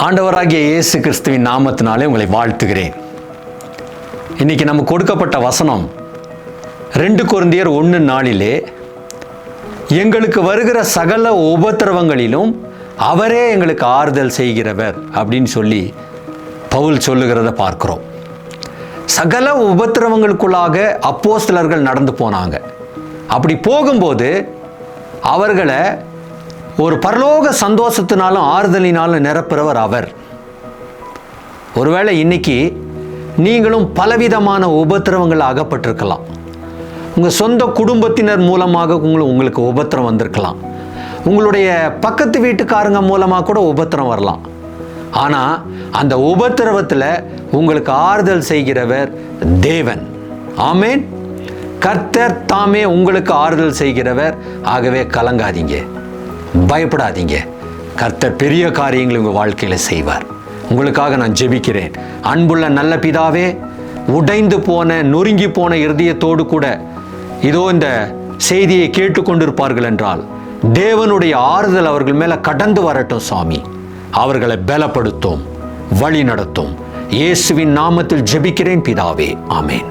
ஆண்டவராகிய இயேசு கிறிஸ்துவின் நாமத்தினாலே உங்களை வாழ்த்துகிறேன். இன்னைக்கு நமக்கு கொடுக்கப்பட்ட வசனம் 2 கொரிந்தியர் 1:4 எங்களுக்கு வருகிற சகல உபத்திரவங்களிலும் அவரே எங்களுக்கு ஆறுதல் செய்கிறவர் அப்படின்னு சொல்லி பவுல் சொல்லுகிறத பார்க்கிறோம். சகல உபத்திரவங்களுக்குள்ளாக அப்போஸ்தலர்கள் நடந்து போனாங்க. அப்படி போகும்போது அவர்களை ஒரு பரலோக சந்தோஷத்தினாலும் ஆறுதலினாலும் நிரப்புறவர் அவர். ஒருவேளை இன்னைக்கு நீங்களும் பலவிதமான உபத்திரவங்கள் அகப்பட்டிருக்கலாம். உங்கள் சொந்த குடும்பத்தினர் மூலமாக உங்களுக்கு உபத்திரம் வந்திருக்கலாம். உங்களுடைய பக்கத்து வீட்டுக்காரங்க மூலமாக கூட உபத்திரம் வரலாம். ஆனால் அந்த உபத்திரவத்தில் உங்களுக்கு ஆறுதல் செய்கிறவர் தேவன். ஆமேன். கர்த்தர் தாமே உங்களுக்கு ஆறுதல் செய்கிறவர். ஆகவே கலங்காதீங்க, பயப்படாதீங்க. கர்த்தர் பெரிய காரியங்களை உங்கள் வாழ்க்கையில் செய்வார். உங்களுக்காக நான் ஜெபிக்கிறேன். அன்புள்ள நல்ல பிதாவே, உடைந்து போன நொறுங்கி போன இருதயத்தோடு கூட இதோ இந்த செய்தியை கேட்டுக்கொண்டிருப்பார்கள் என்றால் தேவனுடைய ஆறுதல் அவர்கள் மேலே கடந்து வரட்டும் சுவாமி. அவர்களை பலப்படுத்தும், வழி நடத்தும். இயேசுவின் நாமத்தில் ஜெபிக்கிறேன் பிதாவே, ஆமேன்.